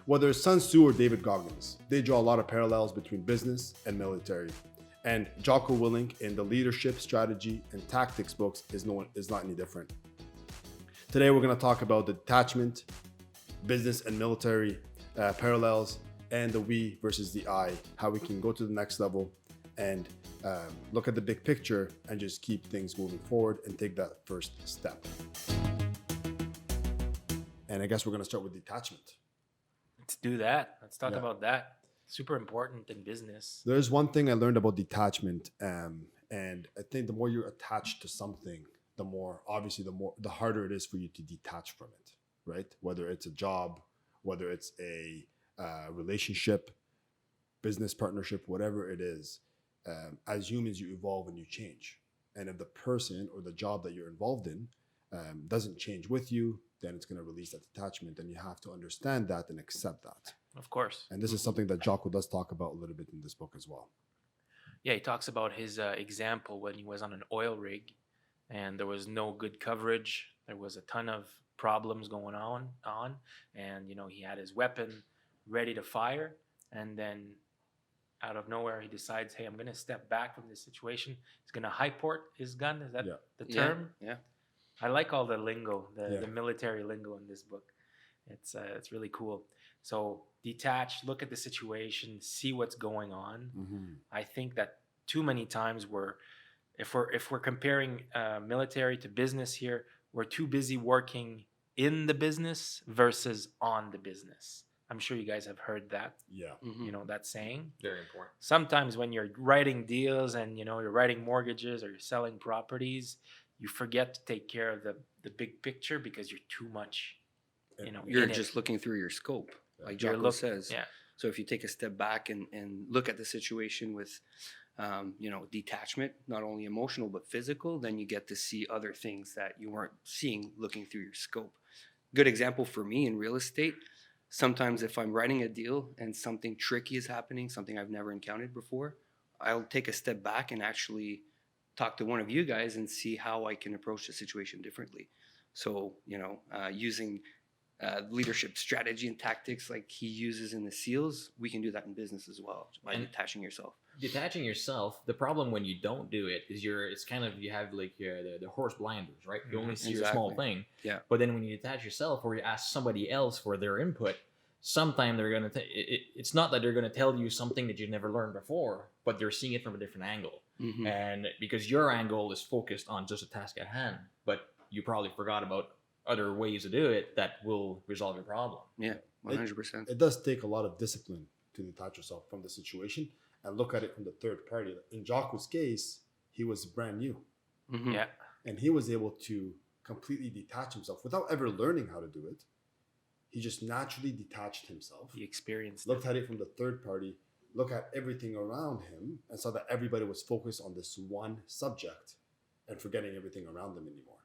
Whether it's Sun Tzu or David Goggins, they draw a lot of parallels between business and military. And Jocko Willink in the Leadership, Strategy, and Tactics books is not any different. Today we're going to talk about the detachment, business and military parallels, and the we versus the I, how we can go to the next level and look at the big picture and just keep things moving forward and take that first step. And I guess we're going to start with detachment. Let's do that. Let's talk about that. Super important in business. There's one thing I learned about detachment, and I think the more you're attached to something, the harder it is for you to detach from it, right? Whether it's a job, whether it's a relationship, business partnership, whatever it is, as humans, you evolve and you change. And if the person or the job that you're involved in doesn't change with you, then it's going to release that detachment, and you have to understand that and accept that. Of course. And this is something that Jocko does talk about a little bit in this book as well. Yeah, he talks about his example when he was on an oil rig and there was no good coverage. There was a ton of problems going on, and he had his weapon ready to fire, and then out of nowhere he decides, hey, I'm going to step back from this situation. He's going to high port his gun. Is that the term? Yeah. I like all the lingo, the military lingo in this book. It's really cool. So detach, look at the situation, see what's going on. Mm-hmm. I think that too many times if we're comparing military to business here, we're too busy working in the business versus on the business. I'm sure you guys have heard that. Yeah. Mm-hmm. That saying. Very important. Sometimes when you're writing deals and you're writing mortgages or you're selling properties, you forget to take care of the big picture because you're too much, You're just looking through your scope, like Jocko says. Yeah. So if you take a step back and look at the situation with, detachment, not only emotional but physical, then you get to see other things that you weren't seeing looking through your scope. Good example for me in real estate. Sometimes if I'm writing a deal and something tricky is happening, something I've never encountered before, I'll take a step back and actually talk to one of you guys and see how I can approach the situation differently. So, using leadership strategy and tactics like he uses in the SEALs, we can do that in business as well by detaching yourself. Detaching yourself, the problem when you don't do it is it's kind of, you have like the horse blinders, right? You only see a small thing. Yeah. But then when you detach yourself or you ask somebody else for their input, sometimes they're going to, it's not that they're going to tell you something that you've never learned before, but they're seeing it from a different angle. Mm-hmm. And because your angle is focused on just a task at hand, but you probably forgot about other ways to do it that will resolve your problem. Yeah, 100%. It does take a lot of discipline to detach yourself from the situation and look at it from the third party. In Jocko's case, he was brand new. Mm-hmm. Yeah. And he was able to completely detach himself without ever learning how to do it. He just naturally detached himself. He experienced looked at it from the third party, looked at everything around him, and saw that everybody was focused on this one subject and forgetting everything around them anymore,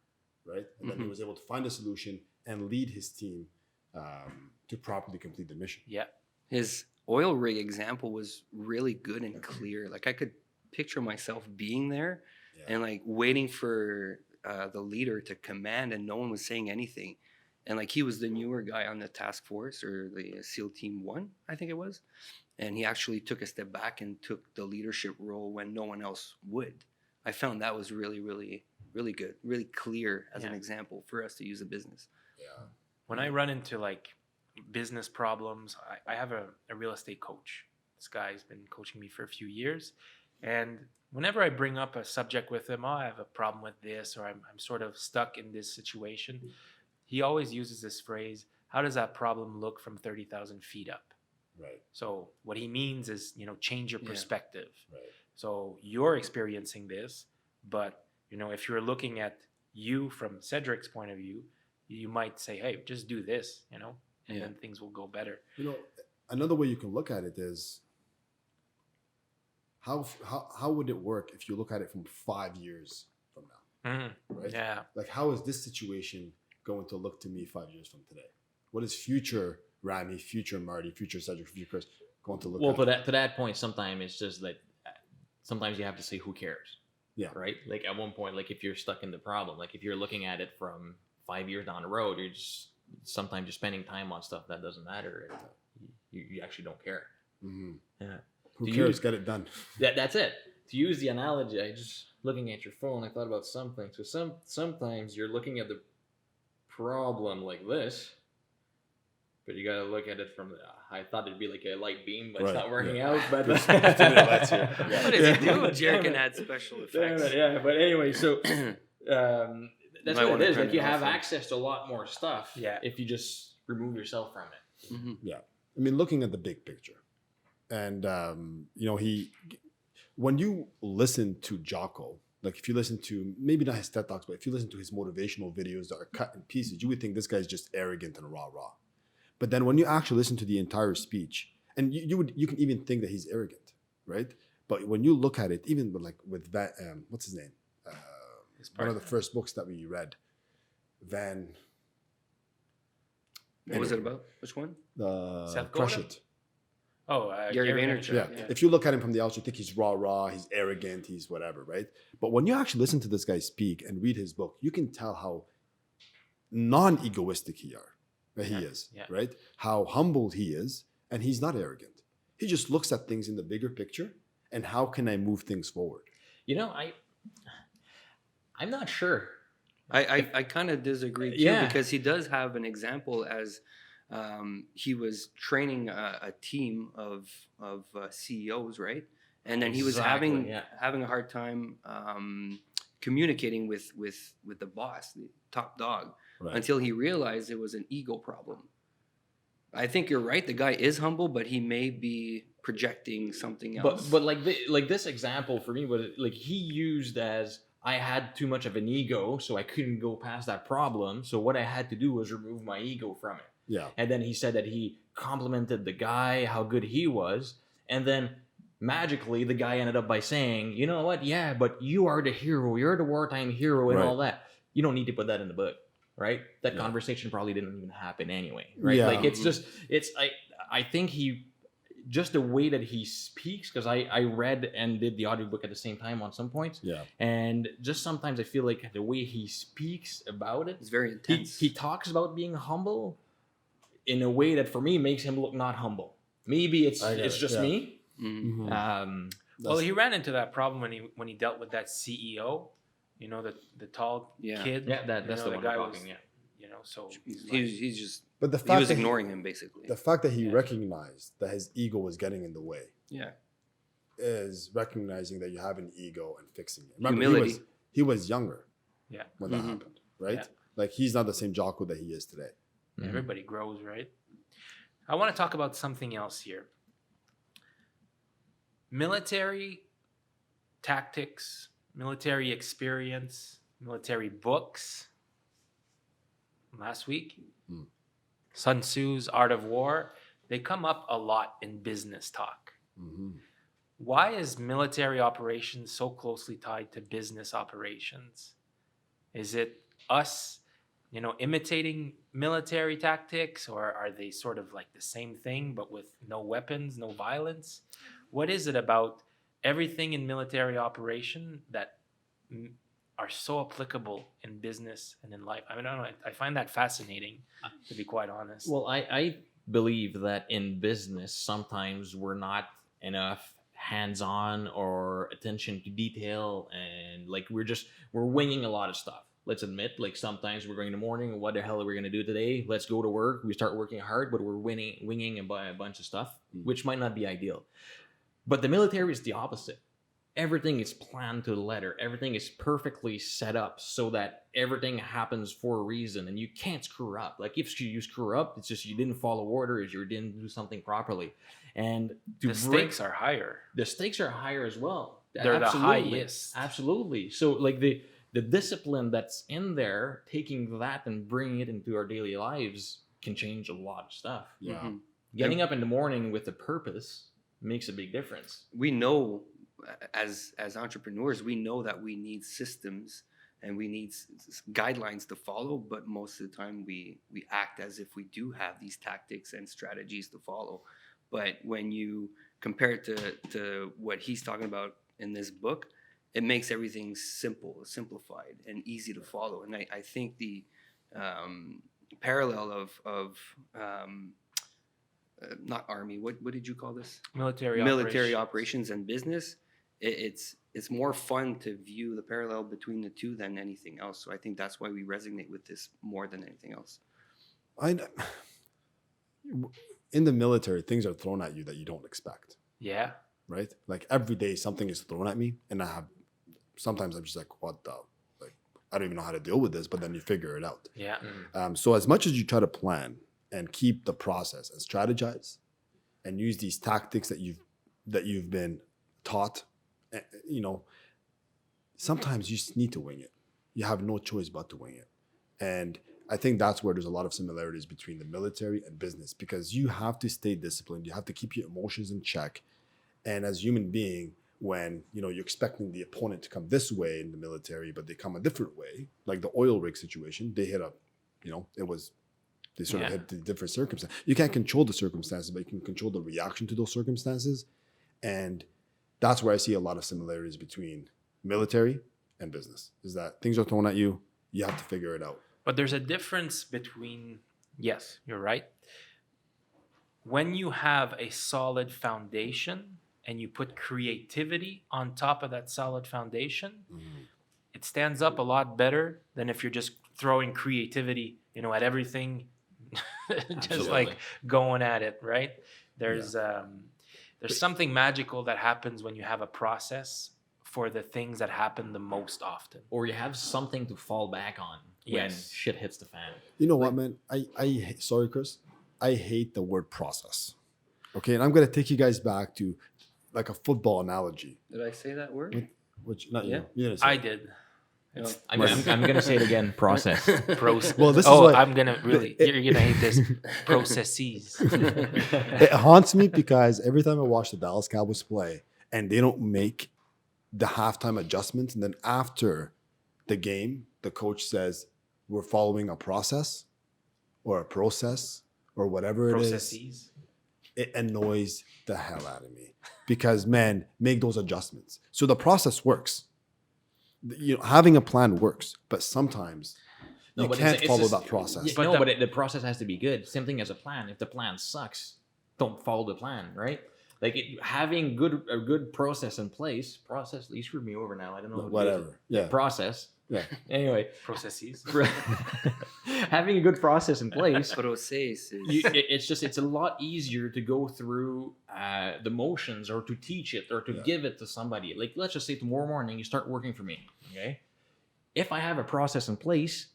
right? And then he was able to find a solution and lead his team to properly complete the mission. Yeah. His oil rig example was really good and clear. Like I could picture myself being there and like waiting for the leader to command, and no one was saying anything. And like he was the newer guy on the task force or the SEAL Team 1, I think it was. And he actually took a step back and took the leadership role when no one else would. I found that was really, really, really good, really clear as an example for us to use in business. Yeah. When I run into like business problems, I have a real estate coach. This guy's been coaching me for a few years. And whenever I bring up a subject with him, I have a problem with this, or I'm sort of stuck in this situation, he always uses this phrase, how does that problem look from 30,000 feet up? Right. So what he means is, change your perspective. Right. So you're experiencing this, but, if you're looking at you from Cedrick's point of view, you might say, hey, just do this, and then things will go better. Another way you can look at it is how would it work if you look at it from 5 years from now? Mm-hmm. Right? Yeah. Like, how is this situation going to look to me 5 years from today? What is future Rami, future Marty, future Cedrick, future Chris going to look Well, like? to that point, sometimes it's just like, sometimes you have to say, who cares? Yeah. Right? Like at one point, like if you're stuck in the problem, like if you're looking at it from 5 years down the road, you're just, sometimes you're spending time on stuff that doesn't matter. And you actually don't care. Mm-hmm. Yeah. Who Do cares? you- Get it done. That's it. To use the analogy, I just looking at your phone, I thought about something. So sometimes you're looking at the problem like this, but you gotta look at it from the. I thought it'd be like a light beam, but Right, it's not working yeah. out. But There's too many lights here. Yeah. What does he do? Damn Jared it. can add special Damn effects. it, yeah, but anyway, so that's might what wanna it is. turn Like you it have off then. access to a lot more stuff. Yeah. If you just remove yourself from it. Mhm. I mean, looking at the big picture, and when you listen to Jocko, like if you listen to maybe not his TED Talks, but if you listen to his motivational videos that are cut in pieces, you would think this guy's just arrogant and rah. But then when you actually listen to the entire speech, and you can even think that he's arrogant, right? But when you look at it, even with Van, what's his name? His One of the partner. first books that we read, Van. What was it about? Which one? Seth Crush Godin? It. Oh, Gary Vaynerchuk. Yeah. Yeah. If you look at him from the outside, you think he's rah, he's arrogant, he's whatever, right? But when you actually listen to this guy speak and read his book, you can tell how non-egoistic he is, Yeah. right? How humble he is, and he's not arrogant. He just looks at things in the bigger picture and how can I move things forward? You know, I'm not sure. I kind of disagree too Yeah. because he does have an example as he was training a team of CEOs, right? And then he was Exactly, having a hard time communicating with the boss, the top dog, Right. until he realized it was an ego problem. I think you're right. The guy is humble, but he may be projecting something else. But like this example for me was like he used as I had too much of an ego, so I couldn't go past that problem. So what I had to do was remove my ego from it. Yeah. And then he said that he complimented the guy, how good he was. And then magically the guy ended up by saying, you know what? Yeah, but you are the hero. You're the wartime hero and Right. all that. You don't need to put that in the book, right? That Yeah. conversation probably didn't even happen anyway, right? Yeah. Like I think he, just the way that he speaks, because I read and did the audiobook at the same time on some points. Yeah. And just sometimes I feel like the way he speaks about it, It's very intense. he talks about being humble in a way that for me makes him look not humble. Maybe it's I get it's it, just yeah. me. Mhm. Well, he ran into that problem when he dealt with that CEO, you know, the tall Yeah. kid. Yeah, that's you the know, one guy I'm was, talking. Yeah. You know, so He's just But the he fact was that ignoring him basically. the fact that he Yeah. recognized that his ego was getting in the way Yeah. is recognizing that you have an ego and fixing it. Remember, Humility. he was younger Yeah. when that Mhm. happened, right? Yeah. Like he's not the same Jocko that he is today. Mhm. everybody grows, right? I want to talk about something else here. Military tactics, military experience, military books. Last week, Hmm. Sun Tzu's Art of War, they come up a lot in business talk. Mm-hmm. Why is military operations so closely tied to business operations? Is it us, you know, imitating military tactics, or are they sort of like the same thing but with no weapons, no violence? What is it about everything in military operation that are so applicable in business and in life? I mean, I don't know. I find that fascinating, to be quite honest. Well, I believe that in business sometimes we're not enough hands-on or attention to detail, and like we're winging a lot of stuff. Let's admit, like sometimes we're going in the morning, what the hell are we going to do today? Let's go to work. We start working hard, but we're winging a bunch of stuff, which might not be ideal. But the military is the opposite. Everything is planned to the letter. Everything is perfectly set up so that everything happens for a reason, and you can't screw up. Like if you screw up, it's just you didn't follow orders, you didn't do something properly, and The stakes are higher. the stakes are higher as well. They're Absolutely. the highest. Absolutely. So like the discipline that's in there, taking that and bringing it into our daily lives can change a lot of stuff. Yeah. Mhm. Getting up in the morning with a purpose makes a big difference. We know as entrepreneurs, we know that we need systems and we need guidelines to follow, but most of the time we act as if we do have these tactics and strategies to follow. But when you compare it to what he's talking about in this book, it makes everything simplified and easy to follow. And I think parallel of not army. What did you call this? Military operations and business. It's more fun to view the parallel between the two than anything else. So I think that's why we resonate with this more than anything else. In the military, things are thrown at you that you don't expect. Yeah. Right? Like every day something is thrown at me, and sometimes I'm just like, what the, like, I don't even know how to deal with this, but then you figure it out. Yeah. So as much as you try to plan and keep the process and strategize and use these tactics that you've been taught, you know, sometimes you just need to wing it. You have no choice but to wing it. And I think that's where there's a lot of similarities between the military and business, because you have to stay disciplined. You have to keep your emotions in check. And as a human being, when, you know, you're expecting the opponent to come this way in the military, but they come a different way, like the oil rig situation, they hit they sort of hit the different circumstances. You can't control the circumstances, but you can control the reaction to those circumstances. And that's where I see a lot of similarities between military and business, is that things are thrown at you. You have to figure it out. But there's a difference between, yes, you're right. When you have a solid foundation and you put creativity on top of that solid foundation, it stands up a lot better than if you're just throwing creativity, at everything, just like going at it, right? There's something magical that happens when you have a process for the things that happen the most often. Or you have something to fall back on when shit hits the fan. You know what, man? Sorry, Chris. I hate the word process. Okay, and I'm gonna take you guys back to like a football analogy. Did I say that word? Which not you. Yeah. You didn't say I it. did. I'm going to say it again. Process. Well, this is what I'm gonna you're gonna hate this. Processes. It haunts me because every time I watch the Dallas Cowboys play and they don't make the halftime adjustments, and then after the game, the coach says we're following a process or whatever it is. It annoys the hell out of me because, man, make those adjustments. So the process works. Having a plan works, but sometimes you can't follow that process. But the process has to be good. Same thing as a plan. If the plan sucks, don't follow the plan, right? Like having a good process in place. Process. You screwed me over now. I don't know. Whatever. Yeah. Process. Yeah. Anyway, Processes. Having a good process in place. It's a lot easier to go through the motions, or to teach it, or to give it to somebody. Like, let's just say tomorrow morning you start working for me. Okay. If I have a process in place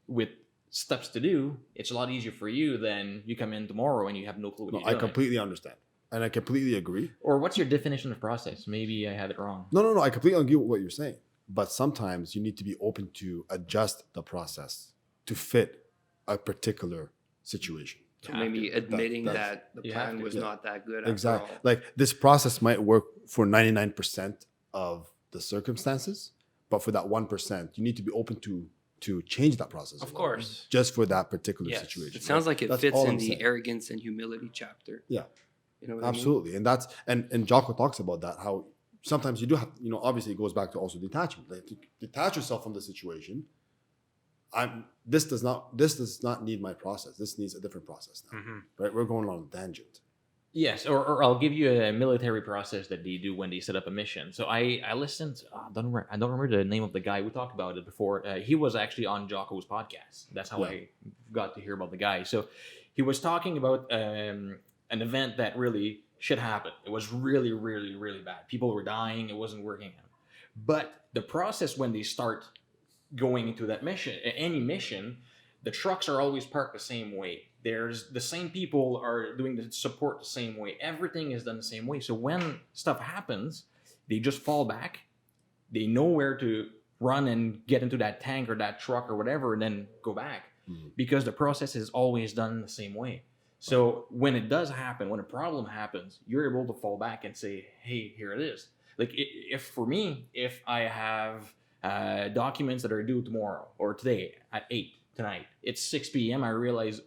with steps to do, it's a lot easier for you than you come in tomorrow and you have no clue what you're doing. I completely understand. And I completely agree. Or what's your definition of process? Maybe I have it wrong. No. I completely agree with what you're saying. But sometimes you need to be open to adjust the process to fit a particular situation. So maybe admitting that the plan was not that good. Exactly. Like this process might work for 99% of the circumstances, but for that 1%, you need to be open to change that process. Of course. Just for that particular situation. It sounds like it fits in the arrogance and humility chapter. Yeah. You know what absolutely. I mean? And Jocko talks about that, how sometimes you do have, obviously it goes back to also detachment. Like to detach yourself from the situation. This does not need my process. This needs a different process now. Mm-hmm. Right? We're going on a tangent. Yes, or I'll give you a military process that they do when they set up a mission. So I listened. I don't remember the name of the guy. We talked about it before. He was actually on Jocko's podcast. That's how I got to hear about the guy. So he was talking about an event that really should happen. It was really, really, really bad. People were dying. It wasn't working out. But the process when they start going into that mission, any mission, the trucks are always parked the same way. There's the same people are doing the support the same way. Everything is done the same way. So when stuff happens, they just fall back. They know where to run and get into that tank or that truck or whatever, and then go back because the process is always done the same way. So when it does happen, when a problem happens, you're able to fall back and say, hey, here it is. Like if I have documents that are due tomorrow or today at 8 tonight, it's 6 p.m. I realize,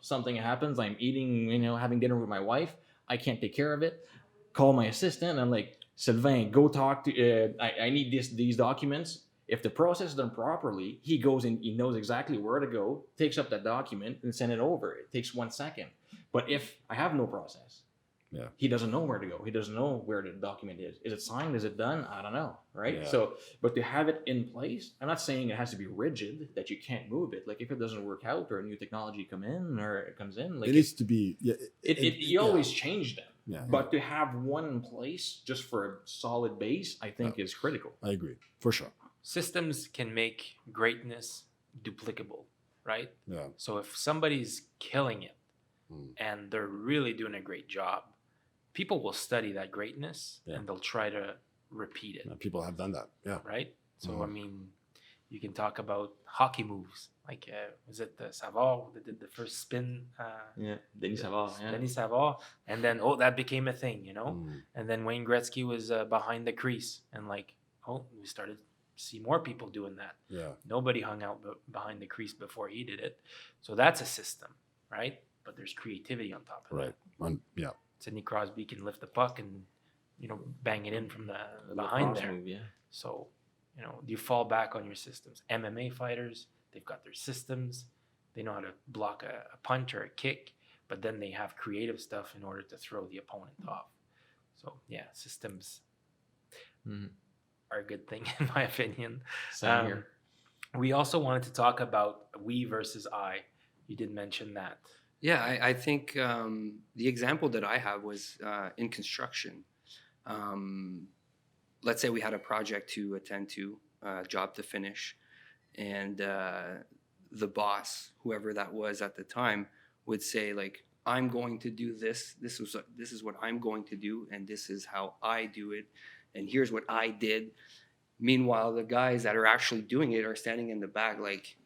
something happens. I'm eating, having dinner with my wife. I can't take care of it. Call my assistant. And I'm like, Sylvain, go talk to, I need these documents. If the process is done properly, he goes in, he knows exactly where to go, takes up that document and send it over. It takes 1 second. But if I have no process, he doesn't know where to go. He doesn't know where the document is. Is it signed? Is it done? I don't know. Right. Yeah. So, but to have it in place, I'm not saying it has to be rigid that you can't move it. Like if it doesn't work out or a new technology comes in, like it needs to be. you always change them. Yeah. But to have one in place just for a solid base, I think is critical. I agree for sure. Systems can make greatness duplicable, right? Yeah. So if somebody's killing it and they're really doing a great job, people will study that greatness and they'll try to repeat it. Yeah, people have done that. Yeah. Right? So, I mean, you can talk about hockey moves. Like, was it the Savard that did the first spin? Denis Savard. Yeah. Denis Savard. And then, that became a thing, you know? And then Wayne Gretzky was behind the crease. And like, we started to see more people doing that. Yeah. Nobody hung out behind the crease before he did it. So that's a system, right? But there's creativity on top of that. Yeah. Sidney Crosby can lift the puck and, bang it in from the behind there. Move, yeah. So, you fall back on your systems. MMA fighters, they've got their systems. They know how to block a punch or a kick, but then they have creative stuff in order to throw the opponent off. So, yeah, systems are a good thing, in my opinion. Same here. We also wanted to talk about we versus I. You did mention that. Yeah, I think the example that I have was in construction. Let's say we had a project to attend to, a job to finish, and the boss, whoever that was at the time, would say like, "I'm going to do this. This is what I'm going to do, and this is how I do it, and here's what I did." Meanwhile, the guys that are actually doing it are standing in the back like,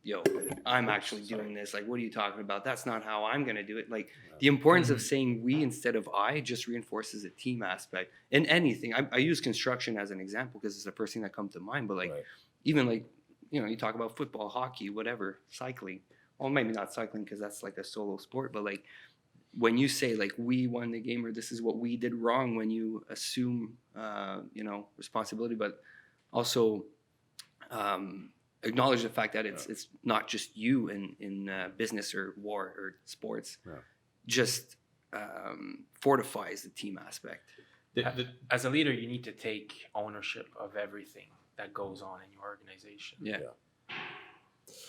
"Yo, I'm actually doing this. Like, what are you talking about? That's not how I'm going to do it." Like, the importance of saying we instead of I just reinforces the team aspect. In anything, I use construction as an example because it's the first thing that comes to mind. But like, even like, you talk about football, hockey, whatever, cycling. Well, maybe not cycling because that's like a solo sport. But like, when you say like we won the game or this is what we did wrong, when you assume, responsibility, but also acknowledge the fact that it's not just you in business or war or sports. Just fortifies the team aspect. As a leader, you need to take ownership of everything that goes on in your organization. Yeah.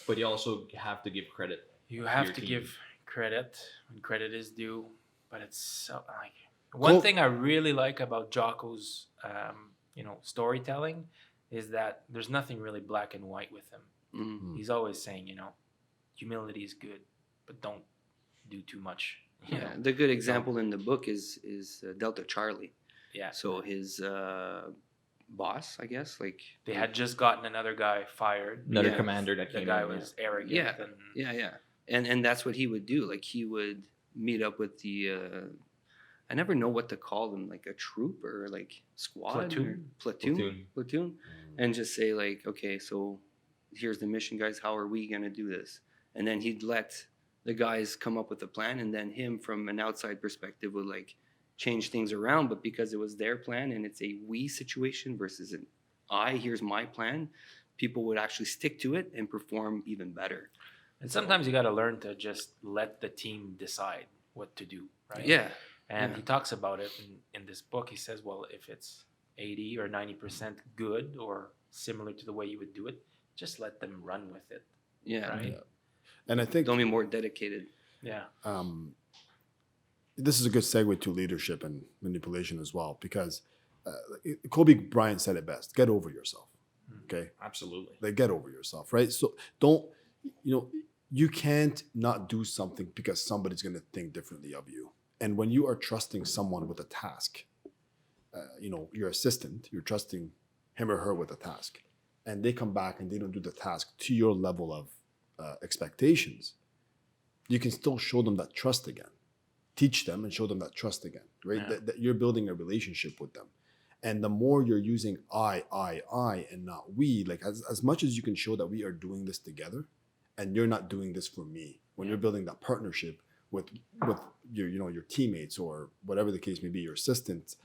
But you also have to give credit. You have to give credit when credit is due. But it's so, like one thing I really like about Jocko's storytelling is that there's nothing really black and white with him. Mm-hmm. He's always saying, humility is good, but don't do too much. The good example in the book is Delta Charlie. Yeah. So his boss, I guess, like they had just gotten another guy fired. Another commander that the came guy in, was arrogant. Yeah. And that's what he would do. Like he would meet up with the I never know what to call them, like a troop or like squad platoon, and just say like, okay, so here's the mission, guys. How are we gonna do this? And then he'd let the guys come up with a plan, and then him from an outside perspective would like change things around. But because it was their plan and it's a we situation versus an I, here's my plan, people would actually stick to it and perform even better. And sometimes you got to learn to just let the team decide what to do, right? Yeah. And he talks about it in this book. He says, well, if it's 80 or 90% good or similar to the way you would do it, just let them run with it. Yeah. Right? Yeah. And I think don't be more dedicated. Yeah. This is a good segue to leadership and manipulation as well, because Kobe Bryant said it best: get over yourself. Okay. Absolutely. Like, get over yourself, right? So don't, you can't not do something because somebody's going to think differently of you. And when you are trusting someone with a task, your assistant, you're trusting him or her with a task, and they come back and they don't do the task to your level of expectations, you can still show them that trust again. Teach them and show them that trust again, right? Yeah. That you're building a relationship with them. And the more you're using I, and not we, like as much as you can show that we are doing this together and you're not doing this for me, when you're building that partnership with your teammates or whatever the case may be, your assistants,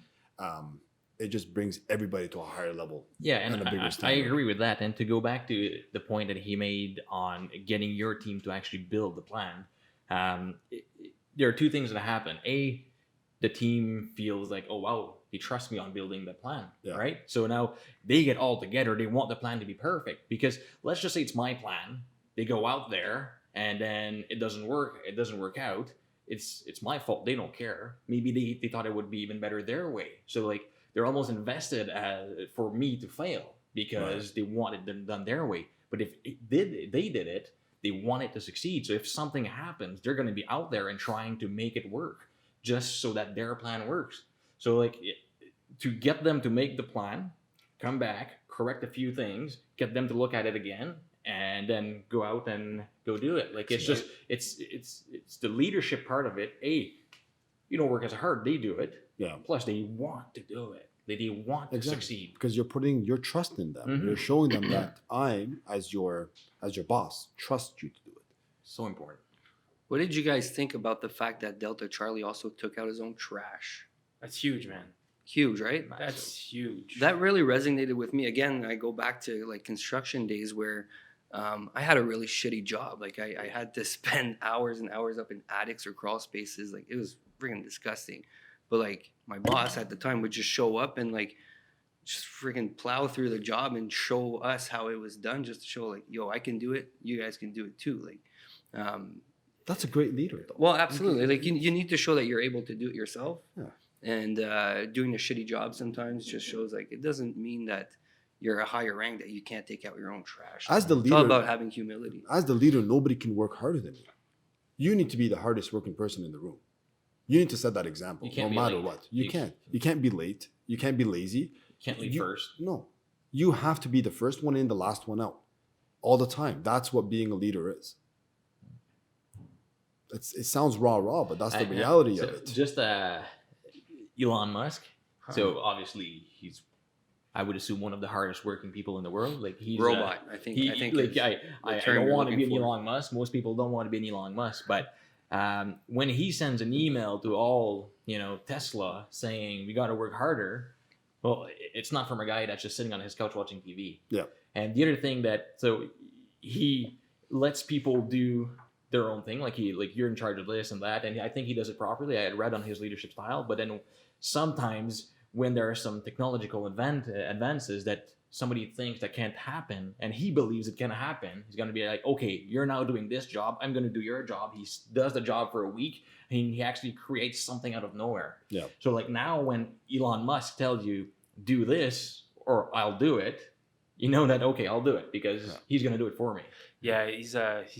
it just brings everybody to a higher level. Yeah, and And a bigger I standard. agree with that. And to go back to the point that he made on getting your team to actually build the plan, there are two things that happen. A, the team feels like, oh wow, he trusts me on building the plan, Yeah. right? So now they get all together. They want the plan to be perfect because let's just say it's my plan. They go out there and then it doesn't work. It doesn't work out. It's my fault. They don't care. Maybe they thought it would be even better their way. So like they're almost invested for me to fail because they want it done their way. But if they did it, they want it to succeed. So if something happens, they're going to be out there and trying to make it work just so that their plan works. So like to get them to make the plan, come back, correct a few things, get them to look at it again, and then go out and go do it. Like it's just it's the leadership part of it. You don't work as hard, they do it. Yeah. Plus they want to do it. They want to succeed. Because you're putting your trust in them. Mhm. You're showing them that I, as your boss, trust you to do it. So important. What did you guys think about the fact that Delta Charlie also took out his own trash? That's huge, man. Huge, right? That's huge. That really resonated with me. Again, I go back to like construction days where I had a really shitty job. Like I had to spend hours and hours up in attics or crawl spaces. Like it was freaking disgusting. But like my boss at the time would just show up and like just freaking plow through the job and show us how it was done, just to show like, yo, I can do it. You guys can do it too. Like, That's a great leader, though. well, absolutely. Like you need to show that you're able to do it yourself. Yeah. And doing a shitty job sometimes just shows like it doesn't mean that you're a higher rank that you can't take out your own trash. As the It's all leader, about having humility. as the leader, nobody can work harder than you. You need to be the hardest working person in the room. You need to set that example, You can't no be matter late. what. You You- can't. You can't be late. You can't be lazy. Can't leave You- first. No. You have to be the first one in, the last one out, all the time. That's what being a leader is. It sounds raw, but that's the reality So of it. Just Elon Musk. So obviously he's, I would assume, one of the hardest working people in the world. Like he's Robot, I think. He, I think like is I the I term don't you're want to be looking an for. Elon Musk. Most people don't want to be an Elon Musk, but when he sends an email to all Tesla saying we got to work harder, well, it's not from a guy that's just sitting on his couch watching TV. Yeah. And the other thing so he lets people do their own thing, like you're in charge of this and that, and I think he does it properly. I had read on his leadership style, but then sometimes when there are some technological advances that somebody thinks that can't happen and he believes it can happen, he's going to be like, okay, you're now doing this job, I'm going to do your job. He does the job for a week and he actually creates something out of nowhere. Yeah. So like now when Elon Musk tells you do this or I'll do it, you know that, okay, I'll do it because he's going to do it for me. Yeah, he's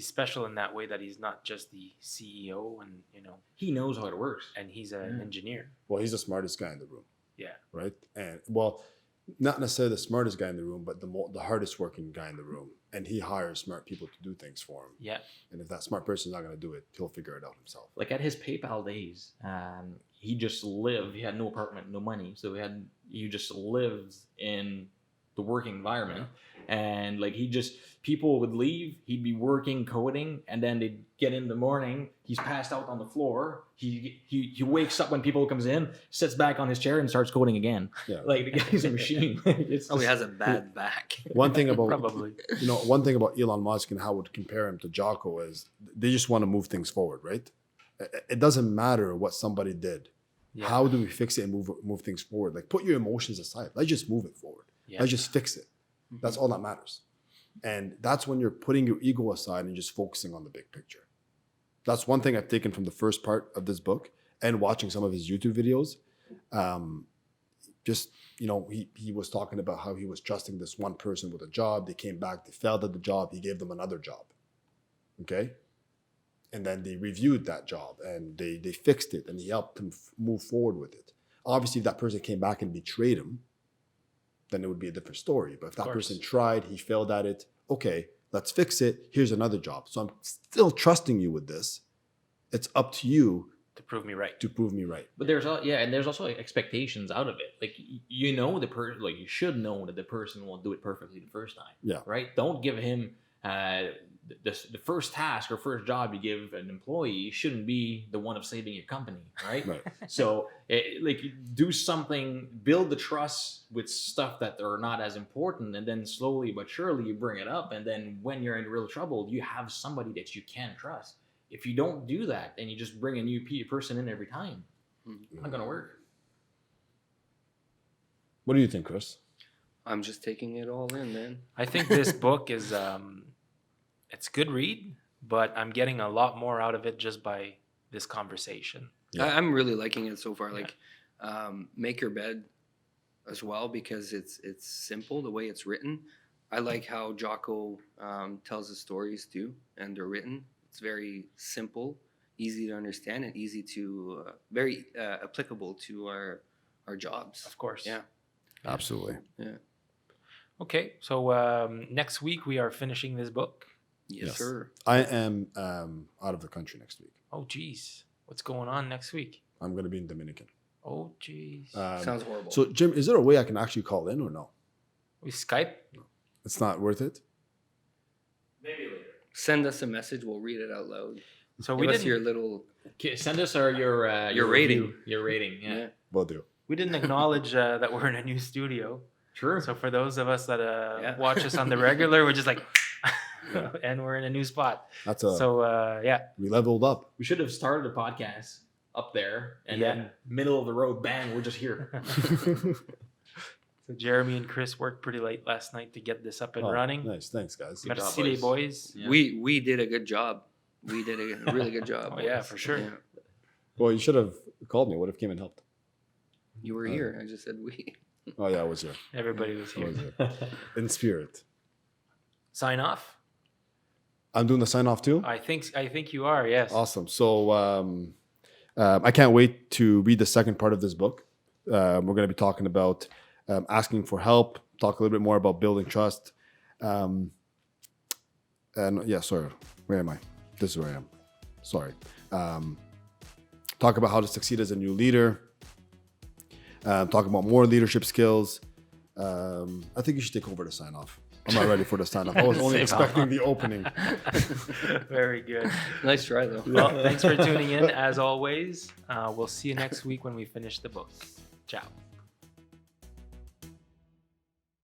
special in that way that he's not just the CEO and He knows how it works. and he's an engineer. Well, he's the smartest guy in the room, Yeah. right? And well, not necessarily the smartest guy in the room, but the hardest working guy in the room. And he hires smart people to do things for him. Yeah. And if that smart person's not going to do it, he'll figure it out himself. Like at his PayPal days, he just lived. He had no apartment, no money, so he just lived in the working environment, and like people would leave, he'd be working coding, and then they'd get in the morning, he's passed out on the floor, he wakes up when people comes in, sits back on his chair and starts coding again. Yeah. Like the guy's a machine. It's Oh, he just- has a bad back. One thing about Probably. one thing about Elon Musk and how I would compare him to Jocko is they just want to move things forward, right? It doesn't matter what somebody did. Yeah. How do we fix it and move things forward? Like put your emotions aside. Let's just move it forward. Yeah. Let's just fix it. That's all that matters. And that's when you're putting your ego aside and just focusing on the big picture. That's one thing I've taken from the first part of this book and watching some of his YouTube videos. He was talking about how he was trusting this one person with a job. They came back, they failed at the job. He gave them another job. Okay. And then they reviewed that job and they fixed it and he helped him move forward with it. Obviously, if that person came back and betrayed him, then it would be a different story. But if that person tried, he failed at it, okay, let's fix it. Here's another job. So I'm still trusting you with this. It's up to you To prove me right. to prove me right. But there's also like, expectations out of it. Like the person, like you should know that the person will do it perfectly the first time. Yeah. Right. Don't give him the first task or first job you give an employee shouldn't be the one of saving your company, right? Right. So, like, do something, build the trust with stuff that are not as important, and then slowly but surely you bring it up. And then when you're in real trouble, you have somebody that you can trust. If you don't do that and you just bring a new person in every time, it's not gonna work. What do you think, Chris? I'm just taking it all in, man. I think this book is it's a good read, but I'm getting a lot more out of it just by this conversation. Yeah. I'm really liking it so far. Yeah. Like, make your bed as well, because it's simple the way it's written. I like how Jocko tells the stories too, and they're written. It's very simple, easy to understand, and easy to very applicable to our jobs. Of course. Yeah. Absolutely. Yeah. Okay, so next week we are finishing this book. Yes, Yes. sir. I am out of the country next week. Oh, geez. What's going on next week? I'm going to be in Dominican. Oh, geez. Sounds horrible. So, Jim, is there a way I can actually call in or no? We Skype? It's not worth it? Maybe later. Send us a message. We'll read it out loud. So Give us your little. Okay, send us your Your rating. review, your rating. Yeah. Will do. we didn't acknowledge that we're in a new studio. Sure. So for those of us that Yeah. watch us on the regular, we're just like, and we're in a new spot. That's a, So yeah, we leveled up. We should have started a podcast up there, and Yeah. then middle of the road, bang, we're just here. so Jeremy and Chris worked pretty late last night to get this up and Oh, running. Nice. Thanks, guys. Good job, Merci les boys. Yeah. We did a good job. We did a really good job. Oh, yeah, boys. for sure. Yeah. Well, you should have called me. What if came and helped? You were here. I just said we. Oh, yeah, I was here. Everybody was I here. was here. In spirit. Sign off. I'm doing the sign off too? I think you are. Yes. Awesome. So I can't wait to read the second part of this book. We're going to be talking about asking for help, talk a little bit more about building trust. And yeah, sorry, where am I? This is where I am. Sorry. Talk about how to succeed as a new leader. Talk about more leadership skills. I think you should take over the sign off. I'm not ready for the sign off. I was only Sign off. expecting the opening. Very good. Nice try though. Well, thanks for tuning in as always. We'll see you next week when we finish the book. Ciao.